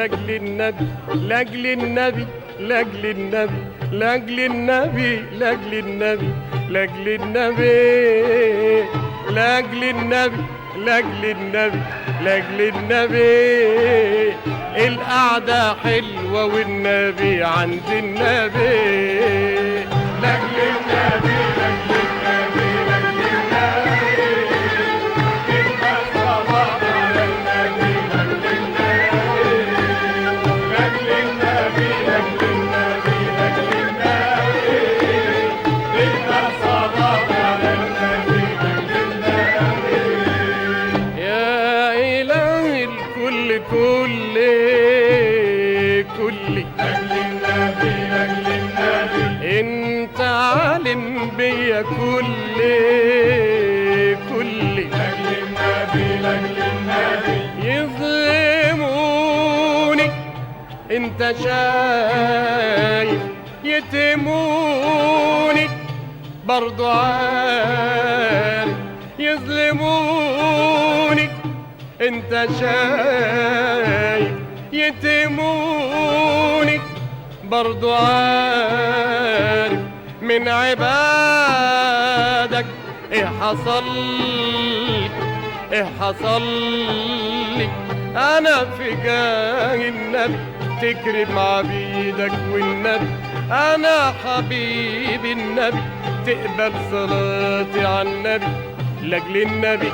لاجل النبي لاجل النبي لاجل النبي لاجل النبي لاجل النبي لاجل النبي لاجل النبي لاجل النبي لاجل النبي القعدة حلوة والنبي عند النبي لاجل النبي لاجل النبي لاجل النبي الصلاة على النبي لاجل النبي لاجل النبي لاجل النبي لاجل النبي الصلاة على النبي لاجل النبي يا إله الكل كلي لاجل النبي لاجل النبي انت عالم بيا كلي لاجل النبي لاجل النبي يظلموني انت شايف يتموني برضو عارف يظلموني انت شايف يتموني برضو عارف من عبادك ايه حصل ايه حصل لي انا في جاه النبي تكرم عبيدك والنبي انا حبيب النبي تقبل صلاتي على النبي لاجل النبي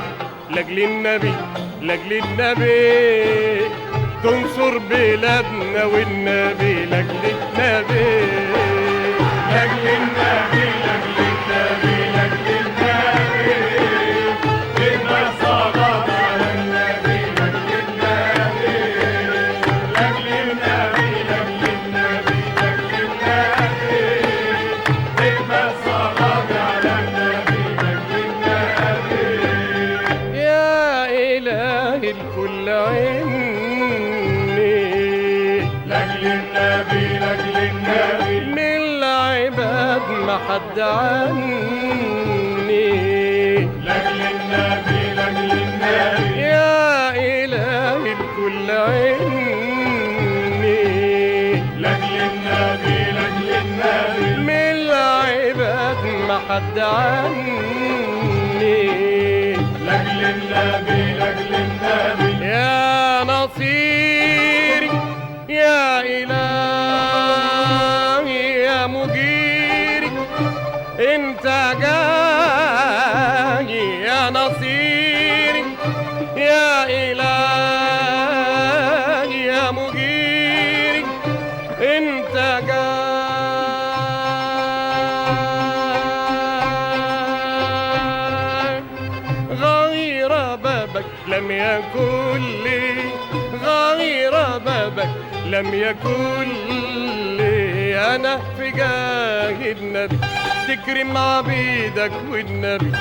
لاجل النبي لاجل النبي تنصر بلادنا والنبي لاجل النبي لاجل النبي لاجل النبي لاجل النبي بدنا صلاة على النبي لاجل النبي لاجل النبي لاجل النبي لاجل النبي بدنا صلاة على النبي لاجل النبي يا إله الكل عيني لاجل النبي لاجل النبي من العباد ما حد عني لاجل النبي لاجل النبي يا إله الكل عيني لاجل النبي لاجل النبي من العباد ما حد عني لاجل النبي لاجل النبي يا نصيري يا إلهي يا مجيري انت جاي يا نصيري يا إلهي يا مجيري انت جاي غير بابك لم يكن لي غير بابك لم يكن لي أنا في جاه النبي تكرم عبيدك والنبي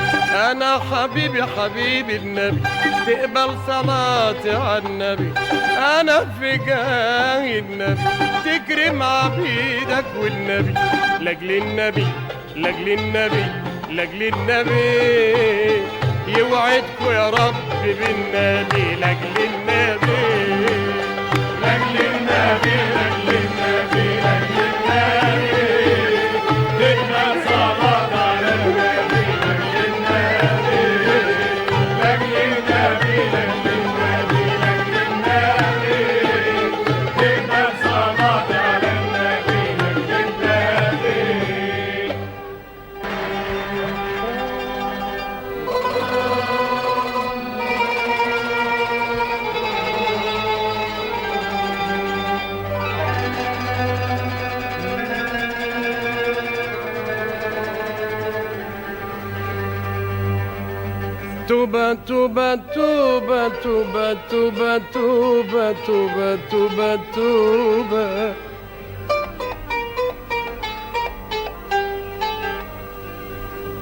أنا حبيبي حبيب النبي تقبل صلاتي على النبي أنا في جاه النبي تكرم عبيدك والنبي لاجل النبي لاجل النبي لاجل النبي يوعدكوا يا رب بالنبي لاجل النبي لاجل النبي لاجل النبي لاجل النبي بدنا صلاة على النبي لاجل النبي لاجل النبي لاجل النبي لاجل النبي بدنا صلاة على النبي لاجل النبي توبة توبة توبة توبة توبة توبة توبة توبة توبة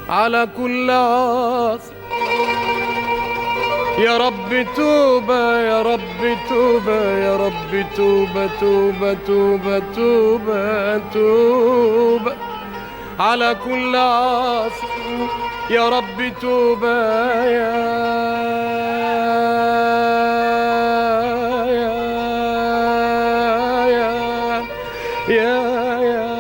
على كل عاصي يا رب توبة يا رب توبة يا رب توبة توبة توبة توبة توبة على كل عاصي يا رب توبة يا يا يا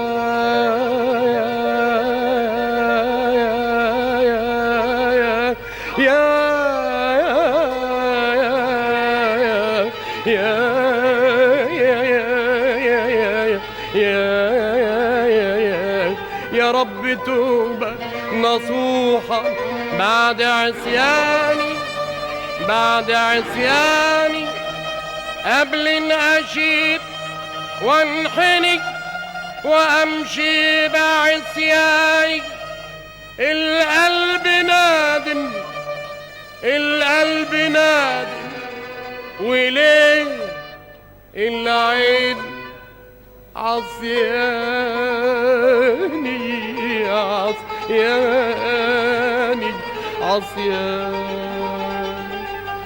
يا رب توبة نصوحة بعد عصياني، بعد عصياني، قبل ان اشيب وانحني وامشي بعصياني. القلب نادم، القلب نادم، وليه العين عصياني، عصياني، عصياني،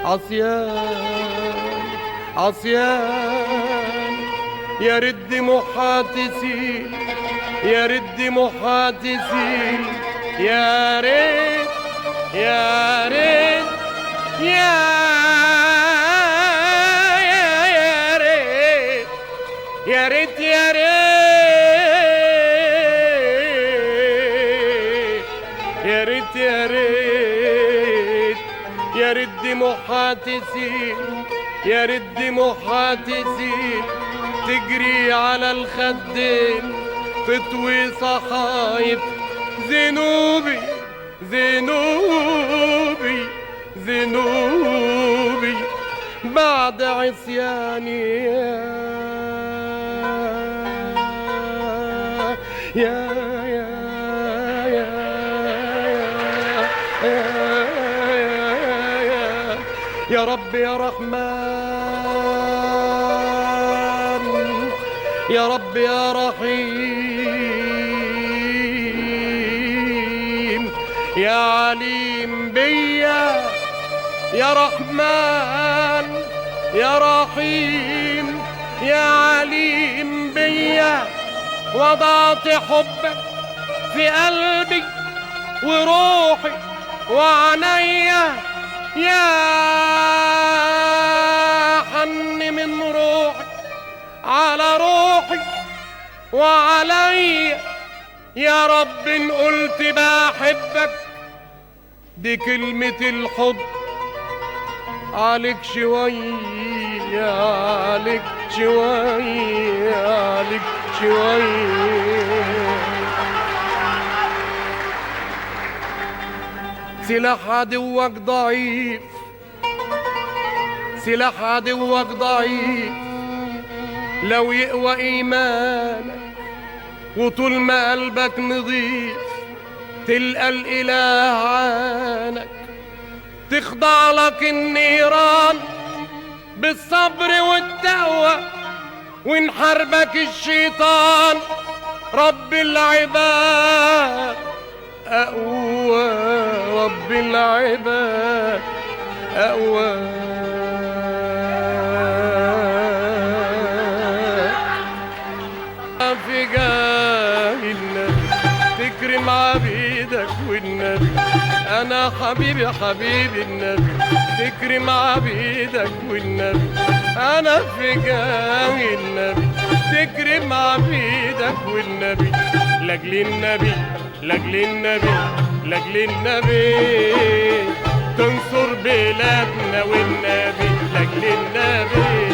عصياني، عصياني. يا رد محاتسي، يا رد محاتسي، يا ريت، يا ريت، يا ريت، يا ريت، يا ريت، يا ريت، يا ريت، يا رد محاتسي، يا رد محاتسي، تجري على الخدين تطوي صحايف ذنوبي، ذنوبي، ذنوبي بعد عصياني. يا يا يا يا رب يا رحمن، يا رب يا رحيم، يا عليم بيا، يا رحمن يا رحيم، يا عليم بيا. وضعت حبك في قلبي وروحي وعنيا، يا حن من روحي على روحي وعليا. يا رب ان قلت بحبك دي كلمة الحب عليك شوية، عليك شوية، عليك شوية. سلاح عدوك ضعيف، سلاح عدوك ضعيف، لو يقوى ايمانك وطول ما قلبك نظيف تلقى الاله عانك. تخضع لك النيران بالصبر والتقوى، وانحاربك الشيطان رب العباد أقوى، رب العباد أقوى. في جاه النبي تكرم عبيدك والنبي، أنا حبيبي حبيبي النبي، تكرم عبيدك والنبي، أنا في جاه النبي تكرم عبيدك والنبي. لأجل النبي، لأجل النبي، لأجل النبي تنصر بلادنا والنبي، لأجل النبي.